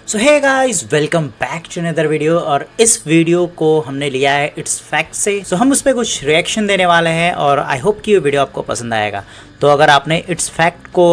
So hey guys, welcome back to another video. और इस video को हमने लिया है इट्स फैक्ट से। सो हम उस पर कुछ रिएक्शन देने वाले हैं और आई होप कि ये वीडियो आपको पसंद आएगा। तो अगर आपने इट्स फैक्ट को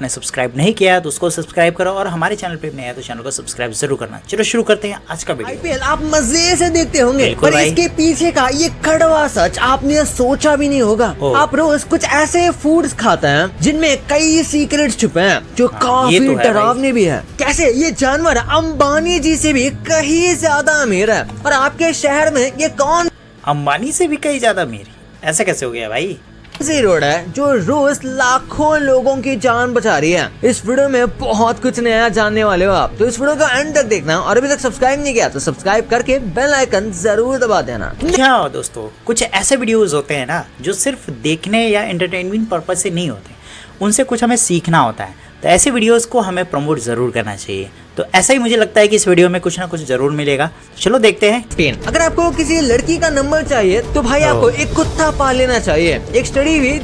सब्सक्राइब नहीं किया तो उसको सब्सक्राइब करो, और हमारे चैनल पे नया है तो चैनल को सब्सक्राइब जरूर करना। चलो शुरू करते हैं आज का वीडियो। आईपीएल आप मजे से देखते होंगे, पर इसके पीछे का ये कड़वा सच आपने सोचा भी नहीं होगा। आप रोज कुछ ऐसे फूड्स खाते हैं जिनमें कई सीक्रेट्स छुपे हैं जो काफी डरावने भी है। कैसे ये जानवर अंबानी जी से भी कहीं ज्यादा अमीर है, और आपके शहर में ये कौन अंबानी से भी कहीं ज्यादा अमीर? ऐसा कैसे हो गया भाई? सी रोड है जो रोज लाखों लोगों की जान बचा रही है। इस वीडियो में बहुत कुछ नया जानने वाले हो आप, तो इस वीडियो को एंड तक देखना। और अभी तक सब्सक्राइब नहीं किया तो सब्सक्राइब करके बेल आइकन जरूर दबा देना। क्या दोस्तों, कुछ ऐसे वीडियोस होते हैं ना जो सिर्फ देखने या एंटरटेनमेंट पर्पज से नहीं होते, उनसे कुछ हमें सीखना होता है। तो ऐसे वीडियोस को हमें प्रमोट ज़रूर करना चाहिए। तो ऐसा ही मुझे लगता है कि इस वीडियो में कुछ ना कुछ ज़रूर मिलेगा। चलो देखते हैं। अगर आपको किसी लड़की का नंबर चाहिए तो भाई आपको एक कुत्ता पाल लेना चाहिए। एक स्टडी हुई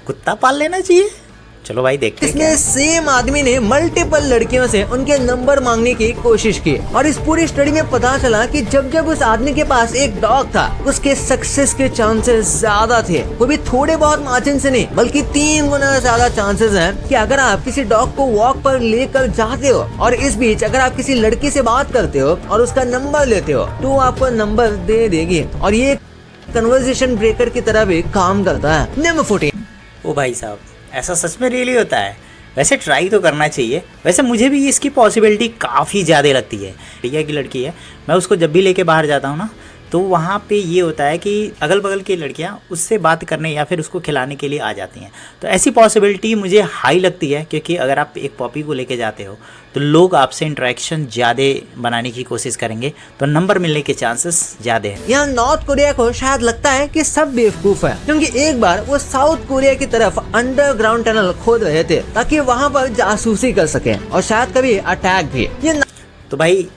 कुत्ता पाल लेना चाहिए। चलो भाई देखते हैं। इसमें सेम आदमी ने मल्टीपल लड़कियों से उनके नंबर मांगने की कोशिश की, और इस पूरी स्टडी में पता चला कि जब उस आदमी के पास एक डॉग था, उसके सक्सेस के चांसेस ज्यादा थे। वो भी थोड़े बहुत मार्जिन से नहीं, बल्कि 3 गुना ज्यादा चांसेस हैं कि अगर आप किसी डॉग को वॉक पर लेकर जाते हो और इस बीच अगर आप किसी लड़की से बात करते हो और उसका नंबर लेते हो तो वो आपको नंबर दे देगी। और ये कन्वर्सेशन ब्रेकर की तरह भी काम करता है। नंबर 14। ओ भाई साहब, ऐसा सच में रियली होता है? वैसे ट्राई तो करना चाहिए। वैसे मुझे भी इसकी पॉसिबिलिटी काफ़ी ज़्यादा लगती है। भैया की लड़की है, मैं उसको जब भी लेके बाहर जाता हूँ ना, तो वहाँ पे ये होता है कि अगल बगल की लड़कियाँ उससे बात करने या फिर उसको खिलाने के लिए आ जाती हैं। तो ऐसी पॉसिबिलिटी मुझे हाई लगती है, क्योंकि अगर आप एक पॉपी को लेके जाते हो तो लोग आपसे इंटरेक्शन ज़्यादा बनाने की कोशिश करेंगे, तो नंबर मिलने के चांसेस ज़्यादा हैं। यहाँ नॉर्थ कोरिया को शायद लगता है कि सब बेवकूफ है, क्योंकि एक बार वो साउथ कोरिया की तरफ अंडरग्राउंड टनल खोद रहे थे ताकि वहाँ पर जासूसी कर सके और शायद कभी अटैक भी। ये तो भाई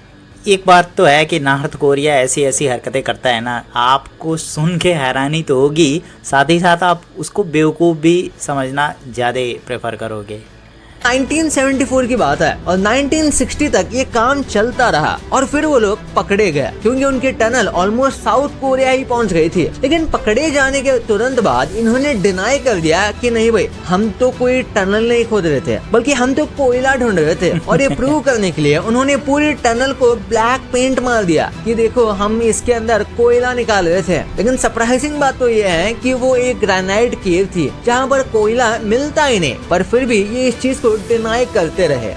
एक बात तो है कि नॉर्थ कोरिया ऐसी ऐसी हरकतें करता है ना, आपको सुन के हैरानी तो होगी, साथ ही साथ आप उसको बेवकूफ़ भी समझना ज़्यादा प्रेफर करोगे। 1974 की बात है और 1960 तक ये काम चलता रहा, और फिर वो लोग पकड़े गए क्योंकि उनकी टनल ऑलमोस्ट साउथ कोरिया ही पहुंच गई थी। लेकिन पकड़े जाने के तुरंत बाद इन्होंने डिनाई कर दिया कि नहीं भाई, हम तो कोई टनल नहीं खोद रहे थे, बल्कि हम तो कोयला ढूंढ रहे थे। और ये प्रूव करने के लिए उन्होंने पूरी टनल को ब्लैक पेंट मार दिया कि देखो हम इसके अंदर कोयला निकाल रहे थे। लेकिन सरप्राइजिंग बात तो ये है कि वो एक ग्रेनाइट केव थी जहाँ पर कोयला मिलता ही नहीं, पर फिर भी ये इस चीज को डिनाई करते रहे।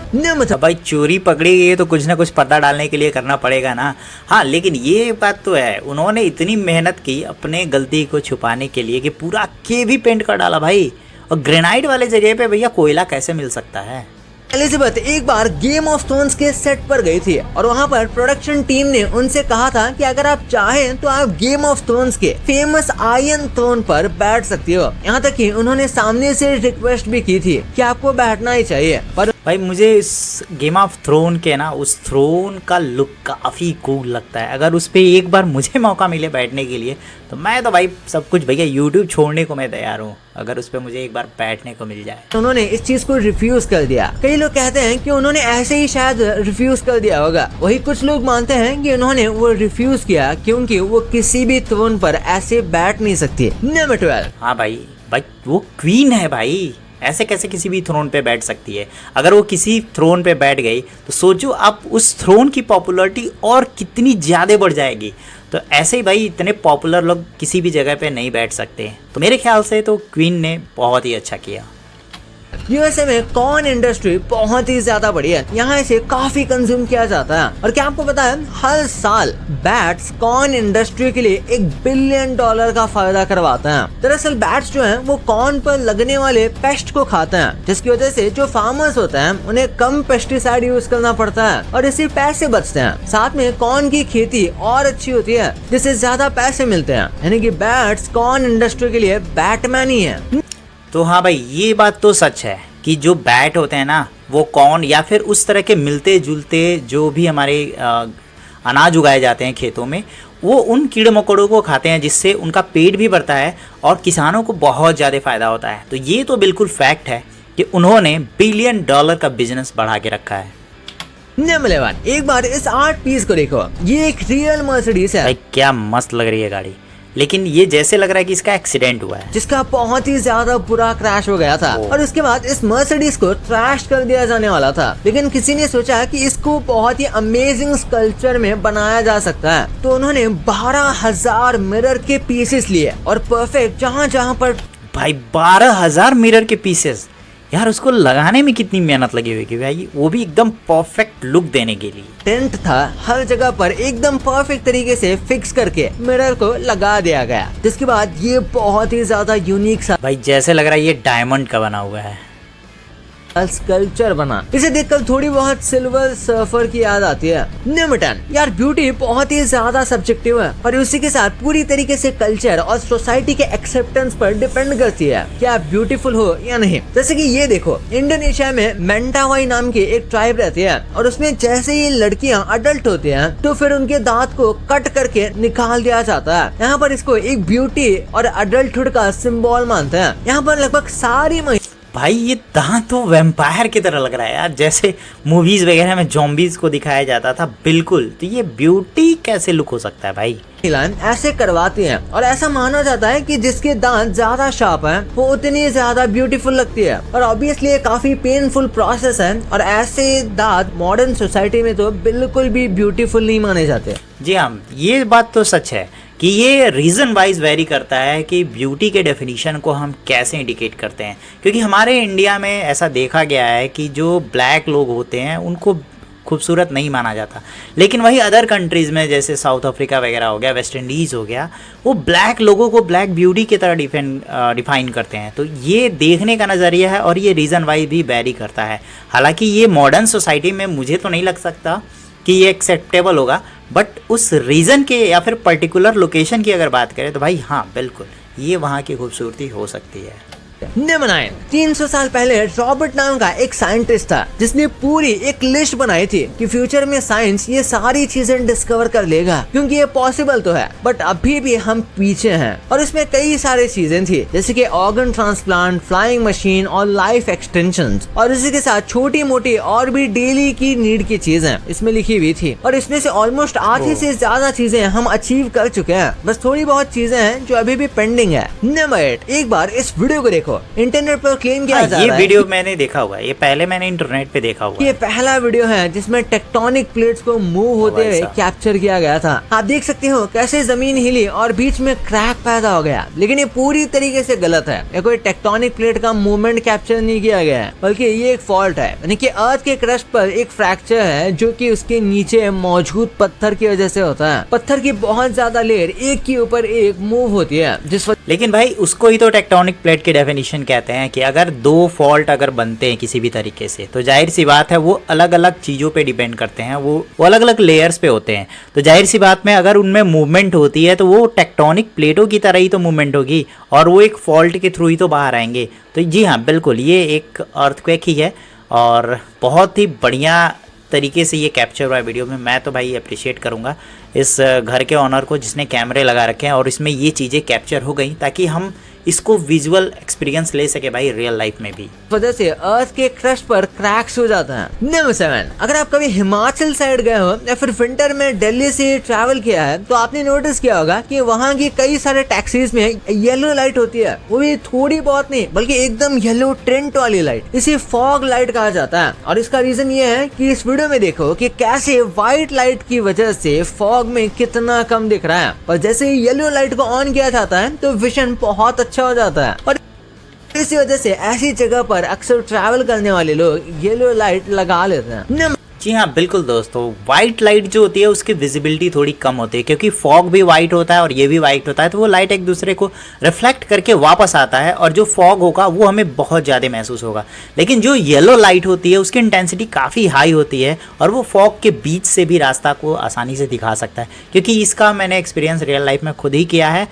भाई चोरी पकड़ी गई तो कुछ ना कुछ पर्दा डालने के लिए करना पड़ेगा ना। हाँ, लेकिन ये बात तो है, उन्होंने इतनी मेहनत की अपने गलती को छुपाने के लिए कि पूरा केव ही पेंट कर डाला भाई। और ग्रेनाइट वाले जगह पे भैया कोयला कैसे मिल सकता है? एलिजाबेथ एक बार गेम ऑफ थ्रोन्स के सेट पर गई थी, और वहाँ पर प्रोडक्शन टीम ने उनसे कहा था कि अगर आप चाहें तो आप गेम ऑफ थ्रोन्स के फेमस आयरन थ्रोन पर बैठ सकती हो। यहाँ तक कि उन्होंने सामने से रिक्वेस्ट भी की थी कि आपको बैठना ही चाहिए। पर भाई मुझे इस गेम ऑफ थ्रोन के ना उस थ्रोन का लुक काफ़ी कूल लगता है। अगर उस पर एक बार मुझे मौका मिले बैठने के लिए तो मैं तो भाई सब कुछ भैया यूट्यूब छोड़ने को मैं तैयार हूँ, अगर उस पर मुझे एक बार बैठने को मिल जाए। उन्होंने इस चीज को रिफ्यूज कर दिया। कई लोग कहते हैं कि उन्होंने ऐसे ही शायद रिफ्यूज कर दिया होगा, वही कुछ लोग मानते हैं कि उन्होंने वो रिफ्यूज किया क्योंकि वो किसी भी थ्रोन पर ऐसे बैठ नहीं सकती। नंबर 12। हाँ भाई वो क्वीन है भाई, ऐसे कैसे किसी भी थ्रोन पे बैठ सकती है? अगर वो किसी थ्रोन पे बैठ गई तो सोचो आप उस थ्रोन की पॉपुलैरिटी और कितनी ज़्यादा बढ़ जाएगी। तो ऐसे ही भाई इतने पॉपुलर लोग किसी भी जगह पे नहीं बैठ सकते। तो मेरे ख्याल से तो क्वीन ने बहुत ही अच्छा किया। यूएसए में कॉर्न इंडस्ट्री बहुत ही ज्यादा बड़ी है, यहाँ इसे काफी कंज्यूम किया जाता है। और क्या आपको पता है, हर साल बैट्स कॉर्न इंडस्ट्री के लिए $1 बिलियन का फायदा करवाते हैं। दरअसल बैट्स जो हैं वो कॉर्न पर लगने वाले पेस्ट को खाते हैं, जिसकी वजह से जो फार्मर्स होते हैं उन्हें कम पेस्टिसाइड यूज करना पड़ता है और इससे पैसे बचते हैं। साथ में कॉर्न की खेती और अच्छी होती है, जिससे ज्यादा पैसे मिलते हैं। यानी कि बैट्स कॉर्न इंडस्ट्री के लिए बैटमैन ही है। तो हाँ भाई, ये बात तो सच है कि जो बैट होते हैं ना, वो कॉर्न या फिर उस तरह के मिलते जुलते जो भी हमारे अनाज उगाए जाते हैं खेतों में, वो उन कीड़े मकोड़ों को खाते हैं, जिससे उनका पेट भी बढ़ता है और किसानों को बहुत ज़्यादा फ़ायदा होता है। तो ये तो बिल्कुल फैक्ट है कि उन्होंने $1 बिलियन का बिजनेस बढ़ा के रखा है। नंबर 11, एक बार इस आर्ट पीस को देखो, ये एक रियल मर्सिडीज है भाई क्या मस्त लग रही है गाड़ी, लेकिन ये जैसे लग रहा है कि इसका एक्सीडेंट हुआ है, जिसका बहुत ही ज्यादा बुरा क्रैश हो गया था और उसके बाद इस मर्सिडीज को ट्रैश कर दिया जाने वाला था। लेकिन किसी ने सोचा कि इसको बहुत ही अमेजिंग स्कल्पचर में बनाया जा सकता है, तो उन्होंने 12,000 मिरर के पीसेस लिए और परफेक्ट जहाँ जहाँ पर भाई 12,000 मिरर के पीसेस, यार उसको लगाने में कितनी मेहनत लगी हुई भाई, वो भी एकदम परफेक्ट लुक देने के लिए। टेंट था, हर जगह पर एकदम परफेक्ट तरीके से फिक्स करके मिरर को लगा दिया गया, जिसके बाद ये बहुत ही ज्यादा यूनिक सा भाई जैसे लग रहा है ये डायमंड का बना हुआ है। स्कल्पचर बना। इसे देखकर थोड़ी बहुत सिल्वर सर्फर की याद आती है। नंबर 10, यार ब्यूटी बहुत ही ज्यादा सब्जेक्टिव है और उसी के साथ पूरी तरीके से कल्चर और सोसाइटी के एक्सेप्टेंस पर डिपेंड करती है कि आप ब्यूटीफुल हो या नहीं। जैसे कि ये देखो, इंडोनेशिया में मेंटावाई नाम की एक ट्राइब रहती है और उसमें जैसे ही लड़कियां अडल्ट होती हैं तो फिर उनके दांत को कट करके निकाल दिया जाता है। यहाँ पर इसको एक ब्यूटी और अडल्टहुड का सिंबल मानते हैं। यहाँ पर लगभग सारी भाई ये दांत तो वैम्पायर की तरह लग रहा है यार, जैसे मूवीज वगैरह में ज़ॉम्बीज को दिखाया जाता था बिल्कुल। तो ये ब्यूटी कैसे लुक हो सकता है भाई? ऐसे करवाती हैं और ऐसा माना जाता है कि जिसके दांत ज्यादा शार्प हैं वो उतनी ज्यादा ब्यूटीफुल लगती है और ऑब्वियसली ये काफी पेनफुल प्रोसेस है और ऐसे दांत मॉडर्न सोसाइटी में तो बिल्कुल भी ब्यूटीफुल नहीं माने जाते। जी हाँ, ये बात तो सच है कि ये रीज़न वाइज वेरी करता है कि ब्यूटी के डेफिनेशन को हम कैसे इंडिकेट करते हैं, क्योंकि हमारे इंडिया में ऐसा देखा गया है कि जो ब्लैक लोग होते हैं उनको खूबसूरत नहीं माना जाता, लेकिन वही अदर कंट्रीज़ में जैसे साउथ अफ्रीका वगैरह हो गया, वेस्ट इंडीज़ हो गया, वो ब्लैक लोगों को ब्लैक ब्यूटी की तरह डिफाइन करते हैं। तो ये देखने का नज़रिया है और ये रीज़न वाइज भी वेरी करता है। हालांकि ये मॉडर्न सोसाइटी में मुझे तो नहीं लग सकता कि ये एक्सेप्टेबल होगा, बट उस रीज़न के या फिर पर्टिकुलर लोकेशन की अगर बात करें तो भाई हाँ बिल्कुल ये वहाँ की खूबसूरती हो सकती है। नंबर 9, 300 साल पहले रॉबर्ट नाम का एक साइंटिस्ट था जिसने पूरी एक लिस्ट बनाई थी कि फ्यूचर में साइंस ये सारी चीजें डिस्कवर कर लेगा, क्योंकि ये पॉसिबल तो है बट अभी भी हम पीछे हैं। और इसमें कई सारी चीजें थी जैसे कि ऑर्गन ट्रांसप्लांट, फ्लाइंग मशीन और लाइफ एक्सटेंशन, और इसी के साथ छोटी मोटी और भी डेली की नीड की चीजें इसमें लिखी हुई थी। और इसमें से ऑलमोस्ट आधी से ज्यादा चीजें हम अचीव कर चुके हैं, बस थोड़ी बहुत चीजें हैं जो अभी भी पेंडिंग है। नंबर 8, एक बार इस वीडियो को देखो, इंटरनेट पर क्लेम किया जा रहा है। ये वीडियो मैंने देखा हुआ है, ये पहले मैंने इंटरनेट पे देखा हुआ है। ये पहला वीडियो है जिसमें टेक्टोनिक प्लेट्स को मूव होते हुए कैप्चर किया गया था। आप देख सकते हो कैसे जमीन हिली और बीच में क्रैक पैदा हो गया, लेकिन ये पूरी तरीके से गलत है। ये कोई टेक्टोनिक प्लेट का मूवमेंट कैप्चर नहीं किया गया है, बल्कि ये एक फॉल्ट है, यानी कि अर्थ के क्रस्ट पर एक फ्रैक्चर है जो कि उसके नीचे मौजूद पत्थर की वजह से होता है। पत्थर की बहुत ज्यादा लेयर एक के ऊपर एक मूव होती है लेकिन भाई उसको ही तो टेक्टोनिक प्लेट की डेफिनेशन कहते हैं कि अगर दो फॉल्ट अगर बनते हैं किसी भी तरीके से तो जाहिर सी बात है वो अलग अलग चीज़ों पे डिपेंड करते हैं, वो अलग अलग लेयर्स पे होते हैं। तो जाहिर सी बात में अगर उनमें मूवमेंट होती है तो वो टेक्टोनिक प्लेटों की तरह ही तो मूवमेंट होगी और वो एक फॉल्ट के थ्रू ही तो बाहर आएंगे। तो जी हाँ बिल्कुल ये एक अर्थक्वेक ही है और बहुत ही बढ़िया तरीके से ये कैप्चर हुआ है वीडियो में। मैं तो भाई अप्रिशिएट करूँगा इस घर के ऑनर को जिसने कैमरे लगा रखे हैं और इसमें ये चीज़ें कैप्चर हो गई ताकि हम इसको विजुअल एक्सपीरियंस ले सके भाई रियल लाइफ में भी। वजह से अर्थ के क्रस्ट पर क्रैक्स हो जाता है। नंबर 7, अगर आप कभी हिमाचल साइड गए हो या फिर विंटर में दिल्ली से ट्रैवल किया है तो आपने नोटिस किया होगा कि वहाँ की कई सारे टैक्सीज में येलो लाइट होती है, वो भी थोड़ी बहुत नहीं बल्कि एकदम येलो टेंट वाली लाइट। इसे फॉग लाइट कहा जाता है और इसका रीजन ये है कि इस वीडियो में देखो कि कैसे व्हाइट लाइट की वजह से फॉग में कितना कम दिख रहा है, और जैसे ही येलो लाइट को ऑन किया जाता है तो विजन बहुत अच्छा हो जाता है। और इसी वजह से ऐसी जगह पर अक्सर ट्रैवल करने वाले लोग येलो लाइट लगा लेते हैं। जी हाँ बिल्कुल दोस्तों, वाइट लाइट जो होती है उसकी विजिबिलिटी थोड़ी कम होती है क्योंकि फॉग भी वाइट होता है और ये भी वाइट होता है, तो वो लाइट एक दूसरे को रिफ्लेक्ट करके वापस आता है और जो फॉग होगा वो हमें बहुत ज़्यादा महसूस होगा। लेकिन जो येलो लाइट होती है उसकी इंटेंसिटी काफ़ी हाई होती है और वो फॉग के बीच से भी रास्ता को आसानी से दिखा सकता है, क्योंकि इसका मैंने एक्सपीरियंस रियल लाइफ में खुद ही किया है।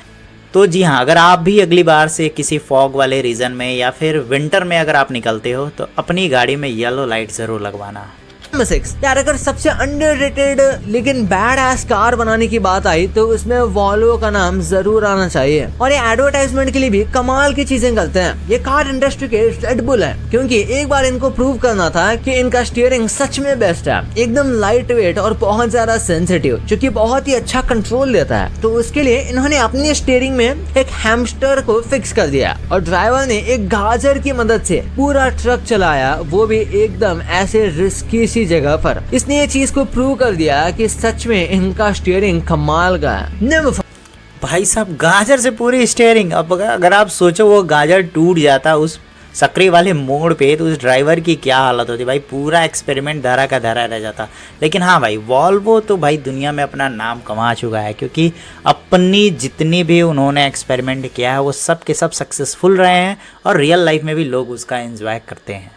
तो जी हाँ, अगर आप भी अगली बार से किसी फॉग वाले रीजन में या फिर विंटर में अगर आप निकलते हो तो अपनी गाड़ी में येलो लाइट ज़रूर लगवाना। नंबर 6 यार, अगर सबसे अंडररेटेड लेकिन बैड एस कार बनाने की बात आई तो उसमें वॉल्वो का नाम जरूर आना चाहिए। और ये एडवर्टाइजमेंट के लिए भी कमाल की चीजें करते हैं। ये कार इंडस्ट्री के रेड बुल है, क्योंकि एक बार इनको प्रूव करना था कि इनका स्टीयरिंग सच में बेस्ट है, एकदम लाइट वेट और बहुत ज्यादा सेंसिटिव, जो कि बहुत ही अच्छा कंट्रोल देता है। तो उसके लिए इन्होंने अपनी स्टीयरिंग में एक हैमस्टर को फिक्स कर दिया और ड्राइवर ने एक गाजर की मदद से पूरा ट्रक चलाया, वो भी एकदम ऐसे रिस्की सी जगह पर। इसने ये चीज को प्रूव कर दिया कि सच में इनका स्टीयरिंग कमाल का है। नंबर भाई साहब, गाजर से पूरी स्टीयरिंग। अब अगर आप सोचो वो गाजर टूट जाता उस सकरी वाले मोड़ पे तो उस ड्राइवर की क्या हालत होती भाई। पूरा एक्सपेरिमेंट धरा का धरा रह जाता। लेकिन हाँ भाई, वॉल्वो तो भाई दुनिया में अपना नाम कमा चुका है, क्योंकि अपनी जितनी भी उन्होंने एक्सपेरिमेंट किया है वो सब के सब सक्सेसफुल रहे हैं और रियल लाइफ में भी लोग उसका एंजॉय करते हैं।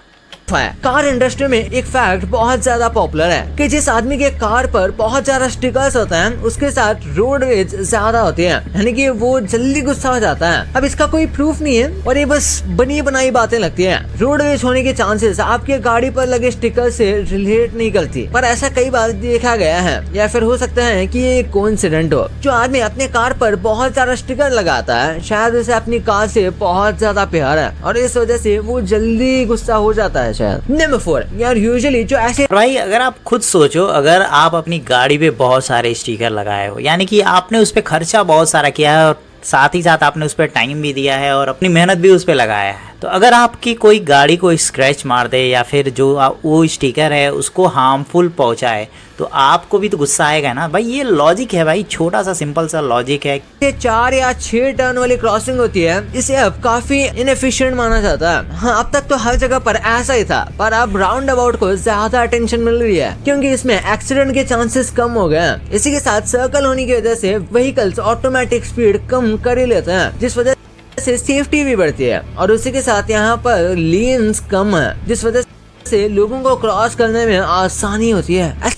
कार इंडस्ट्री में एक फैक्ट बहुत ज्यादा पॉपुलर है कि जिस आदमी के कार पर बहुत ज्यादा स्टिकर्स होता है उसके साथ रोड रेज ज्यादा होती है, यानी कि वो जल्दी गुस्सा हो जाता है। अब इसका कोई प्रूफ नहीं है और ये बस बनी बनाई बातें लगती हैं। रोड रेज होने के चांसेस आपके गाड़ी पर लगे स्टिकर से रिलेट नहीं करती, पर ऐसा कई बार देखा गया है। या फिर हो सकता है कि ये कोइंसिडेंट हो। जो आदमी अपने कार पर बहुत ज्यादा स्टिकर लगाता है शायद उसे अपनी कार से बहुत ज्यादा प्यार है और इस वजह से वो जल्दी गुस्सा हो जाता है। नंबर 4 यार, यूजुअली जो ऐसे भाई, अगर आप खुद सोचो, अगर आप अपनी गाड़ी पे बहुत सारे स्टिकर लगाए हो, यानी कि आपने उस पर खर्चा बहुत सारा किया है और साथ ही साथ आपने उस पर टाइम भी दिया है और अपनी मेहनत भी उस पर लगाया है, तो अगर आपकी कोई गाड़ी को स्क्रैच मार दे या फिर जो वो स्टिकर है उसको हार्मफुल पहुंचाए तो आपको भी तो गुस्सा आएगा ना भाई। ये लॉजिक है भाई, छोटा सा सिंपल सा लॉजिक है। 4 या 6 टर्न वाली क्रॉसिंग होती है, इसे अब काफी इनएफिशिएंट माना जाता है। हाँ, अब तक तो हर जगह पर ऐसा ही था, पर अब राउंड अबाउट को ज्यादा अटेंशन मिल रही है क्योंकि इसमें एक्सीडेंट के चांसेस कम हो गए हैं। इसी के साथ सर्कल होने की वजह से व्हीकल्स ऑटोमेटिक स्पीड कम कर ही लेते हैं, जिस वजह से सेफ्टी भी बढ़ती है। और उसी के साथ यहाँ पर लेन्स कम है, जिस वजह से लोगों को क्रॉस करने में आसानी होती है।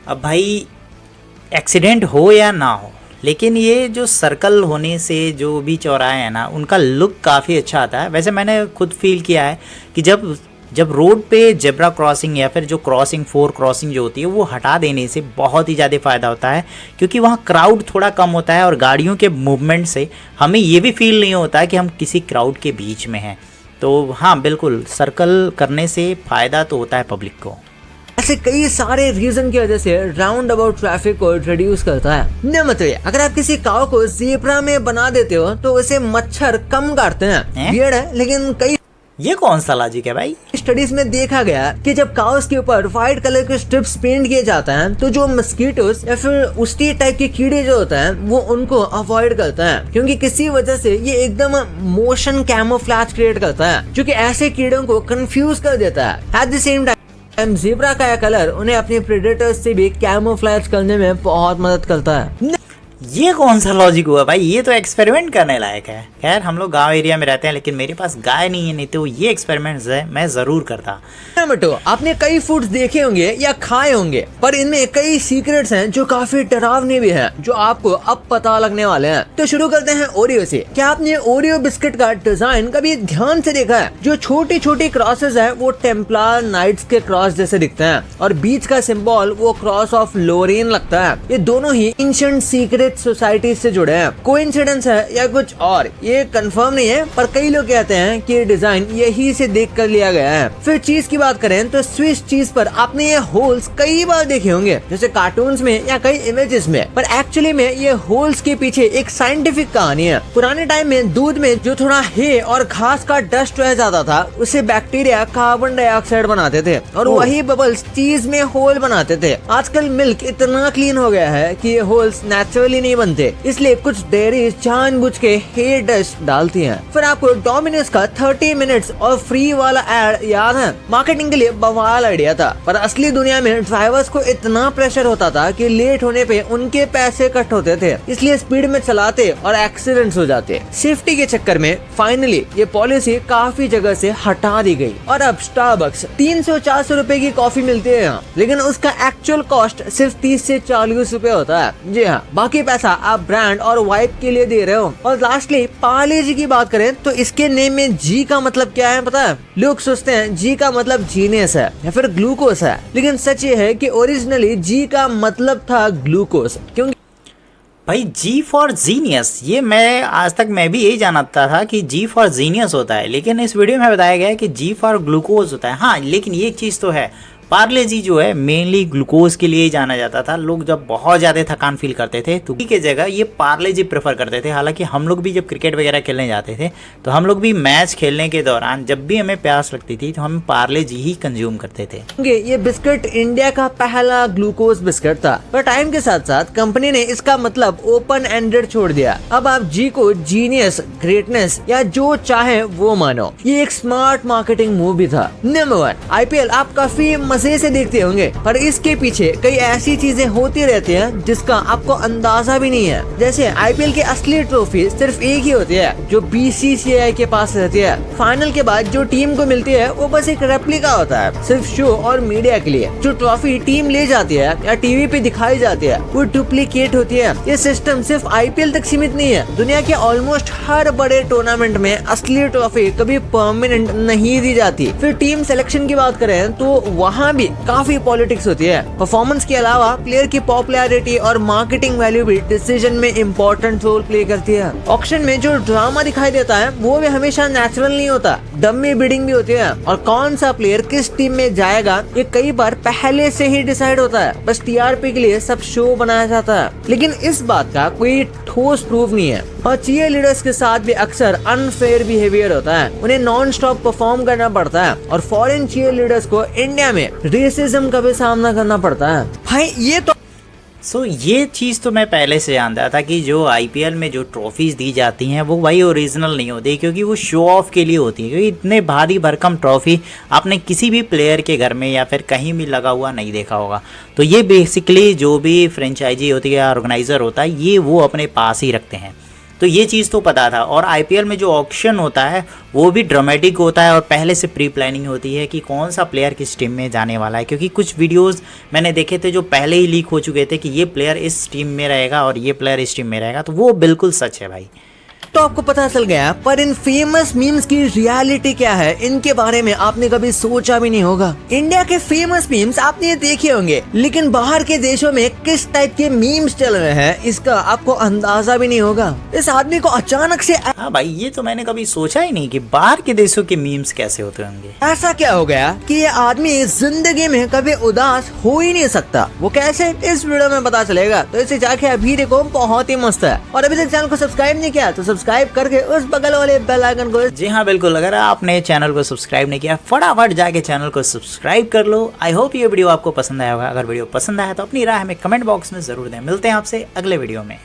अब भाई, एक्सीडेंट हो या ना हो, लेकिन ये जो सर्कल होने से जो भी चौराहे हैं ना, उनका लुक काफ़ी अच्छा आता है। वैसे मैंने खुद फील किया है कि जब रोड पे जेब्रा क्रॉसिंग या फिर जो क्रॉसिंग 4 क्रॉसिंग जो होती है वो हटा देने से बहुत ही ज़्यादा फ़ायदा होता है, क्योंकि वहाँ क्राउड थोड़ा कम होता है और गाड़ियों के मूवमेंट से हमें ये भी फील नहीं होता कि हम किसी क्राउड के बीच में हैं। तो हाँ, बिल्कुल सर्कल करने से फ़ायदा तो होता है पब्लिक को। ऐसे कई सारे रीजन की वजह से राउंड अबाउट ट्रैफिक को रिड्यूस करता है। नंबर 3, अगर आप किसी काऊ को ज़ेब्रा में बना देते हो तो उसे मच्छर कम काटते हैं। वियर्ड है, लेकिन कई ये कौन सा लॉजिक है भाई? स्टडीज में देखा गया कि जब काउस के ऊपर व्हाइट कलर के स्ट्रिप्स पेंट किए जाते हैं तो जो मस्कीटोस या फिर उस्टी टाइप के कीड़े जो होते हैं वो उनको अवॉइड करता है, क्योंकि किसी वजह से ये एकदम मोशन कैमोफ्लेज क्रिएट करता है जो कि ऐसे कीड़ों को कंफ्यूज कर देता है। At the same time zebra का कलर उन्हें अपने प्रेडेटर्स से भी कैमोफ्लेज करने में बहुत मदद करता है। ये कौन सा लॉजिक हुआ भाई? ये तो एक्सपेरिमेंट करने लायक है। खैर, हम लोग गांव एरिया में रहते हैं, लेकिन मेरे पास गाय नहीं है, नहीं तो ये एक्सपेरिमेंट मैं ज़रूर करता। टमाटो, आपने कई फूड्स देखे होंगे या खाए होंगे, पर इनमें कई सीक्रेट्स हैं जो काफी डरावने भी हैं, जो आपको अब पता लगने वाले हैं। तो शुरू करते हैं ओरियो से। क्या आपने ओरियो बिस्किट का डिजाइन कभी ध्यान से देखा है? जो छोटी छोटी क्रॉसेस हैं वो टेम्पलर नाइट्स के क्रॉस जैसे दिखते हैं और बीच का सिंबल वो क्रॉस ऑफ लोरेन लगता है। ये दोनों ही एंशिएंट सीक्रेट सोसाइटी से जुड़े हैं। कोइंसिडेंस है या कुछ और, ये कंफर्म नहीं है, पर कई लोग कहते हैं कि ये डिजाइन यही से देख कर लिया गया है। फिर चीज की बात करें तो स्विस चीज पर आपने ये होल्स कई बार देखे होंगे, जैसे कार्टून्स में या कई इमेजेस में, पर एक्चुअली में ये होल्स के पीछे एक साइंटिफिक कहानी है। पुराने टाइम में दूध में जो थोड़ा हे और घास का डस्ट रह जाता था उसे बैक्टीरिया कार्बन डाइऑक्साइड बनाते थे और वही बबल्स चीज में होल बनाते थे। आजकल मिल्क इतना क्लीन हो गया है कि ये होल्स नेचुरली नहीं बनते, इसलिए कुछ डेयरीज जानबूझ के हे डस्ट डालती हैं। फिर आपको डोमिनोज का 30 मिनट्स और फ्री वाला एड याद है? मार्केटिंग के लिए बवाल आइडिया था, पर असली दुनिया में ड्राइवर्स को इतना प्रेशर होता था कि लेट होने पे उनके पैसे कट होते थे, इसलिए स्पीड में चलाते और एक्सीडेंट्स हो जाते। सेफ्टी के चक्कर में फाइनली ये पॉलिसी काफी जगह से हटा दी गई और अब स्टारबक्स 300-400 रुपए की कॉफी मिलती है यहाँ, लेकिन उसका एक्चुअल कॉस्ट सिर्फ 30 से 40 रुपए होता है। जी हाँ, बाकी पैसा आप ब्रांड और वाइप के लिए दे रहे हो। और लास्टली पार्ले जी की बात करें तो इसके नेम में जी का मतलब क्या है पता है? लोग सोचते हैं जी का मतलब जीनियस है या फिर ग्लूकोस है, लेकिन सच ये है कि ओरिजिनली जी का मतलब था ग्लूकोस। क्योंकि भाई जी फॉर जीनियस, ये मैं आज तक मैं भी यही जानता था कि जी फॉर जीनियस होता है, लेकिन इस वीडियो में बताया गया है कि जी फॉर ग्लूकोज होता है। हाँ, लेकिन ये चीज़ तो है, पार्ले जी जो है मेनली ग्लूकोज के लिए ही जाना जाता था। लोग जब बहुत ज़्यादा थकान फील करते थे तो की जगह ये पार्ले जी प्रेफर करते थे। हालांकि हम लोग भी जब क्रिकेट वगैरह खेलने जाते थे तो हम लोग भी मैच खेलने के दौरान जब भी हमें प्यास लगती थी तो हम पार्ले जी ही कंज्यूम करते थे। ये बिस्किट इंडिया का पहला ग्लूकोज बिस्किट था, पर टाइम के साथ साथ कंपनी ने इसका मतलब ओपन एंडेड छोड़ दिया। अब आप जी को जीनियस, ग्रेटनेस या जो चाहे वो मानो। ये एक स्मार्ट मार्केटिंग मूव भी था। नंबर 1, आईपीएल आप काफी मजे से देखते होंगे, पर इसके पीछे कई ऐसी चीजें होती रहती हैं जिसका आपको अंदाजा भी नहीं है। जैसे आईपीएल की असली ट्रॉफी सिर्फ एक ही होती है जो बीसीसीआई के पास रहती है। फाइनल के बाद जो टीम को मिलती है वो बस एक रेप्लिका होता है, सिर्फ शो और मीडिया के लिए। जो ट्रॉफी टीम ले जाती है या टीवी पे दिखाई जाती है वो डुप्लीकेट होती है। ये सिस्टम सिर्फ आईपीएल तक सीमित नहीं है, दुनिया के ऑलमोस्ट हर बड़े टूर्नामेंट में असली ट्रॉफी कभी परमानेंट नहीं दी जाती। फिर टीम सिलेक्शन की बात करें तो वहाँ भी काफी पॉलिटिक्स होती है। परफॉर्मेंस के अलावा प्लेयर की पॉपुलैरिटी और मार्केटिंग वैल्यू भी डिसीजन में इम्पोर्टेंट रोल प्ले करती है। ऑक्शन में जो ड्रामा दिखाई देता है वो भी हमेशा नेचुरल नहीं होता, डमी बिडिंग भी होती है। और कौन सा प्लेयर किस टीम में जाएगा ये कई बार पहले से ही डिसाइड होता है, बस टीआरपी के लिए सब शो बनाया जाता है। लेकिन इस बात का कोई ठोस प्रूफ नहीं है। और चीयर लीडर्स के साथ भी अक्सर अनफेयर बिहेवियर होता है, उन्हें नॉन स्टॉप परफॉर्म करना पड़ता है। और फॉरेन चीयर लीडर्स को इंडिया में रेसिज्म का भी सामना करना पड़ता है। भाई ये तो ये चीज़ तो मैं पहले से जानता था कि जो आईपीएल में जो ट्रॉफीज़ दी जाती हैं वो भाई ओरिजिनल नहीं होती, क्योंकि वो शो ऑफ के लिए होती है। क्योंकि इतने भारी भरकम ट्रॉफी आपने किसी भी प्लेयर के घर में या फिर कहीं भी लगा हुआ नहीं देखा होगा। तो ये बेसिकली जो भी फ्रेंचाइजी होती है या ऑर्गेनाइज़र होता है ये वो अपने पास ही रखते हैं। तो ये चीज़ तो पता था। और आईपीएल में जो ऑक्शन होता है वो भी ड्रामेटिक होता है और पहले से प्री प्लानिंग होती है कि कौन सा प्लेयर किस टीम में जाने वाला है। क्योंकि कुछ वीडियोस मैंने देखे थे जो पहले ही लीक हो चुके थे कि ये प्लेयर इस टीम में रहेगा और ये प्लेयर इस टीम में रहेगा, तो वो बिल्कुल सच है भाई। तो आपको पता चल गया, पर इन फेमस मीम्स की रियलिटी क्या है इनके बारे में आपने कभी सोचा भी नहीं होगा। इंडिया के फेमस मीम्स आपने देखे होंगे, लेकिन बाहर के देशों में किस टाइप के मीम्स चल रहे हैं इसका आपको अंदाजा भी नहीं होगा। इस आदमी को अचानक से हाँ भाई, ये तो मैंने कभी सोचा ही नहीं कि बाहर के देशों के मीम्स कैसे होते होंगे। ऐसा क्या हो गया कि ये आदमी जिंदगी में कभी उदास हो ही नहीं सकता। वो कैसे, इस वीडियो में पता चलेगा। तो इसे जाके अभी देखो, बहुत ही मस्त है। और अभी तक चैनल को सब्सक्राइब नहीं किया तो सब्सक्राइब करके उस बगल वाले बेल आइकन को, जी हाँ बिल्कुल, अगर आपने चैनल को सब्सक्राइब नहीं किया फटाफट जाके चैनल को सब्सक्राइब कर लो। आई होप ये वीडियो आपको पसंद आया होगा। अगर वीडियो पसंद आया तो अपनी राय हमें कमेंट बॉक्स में जरूर दें। मिलते हैं आपसे अगले वीडियो में।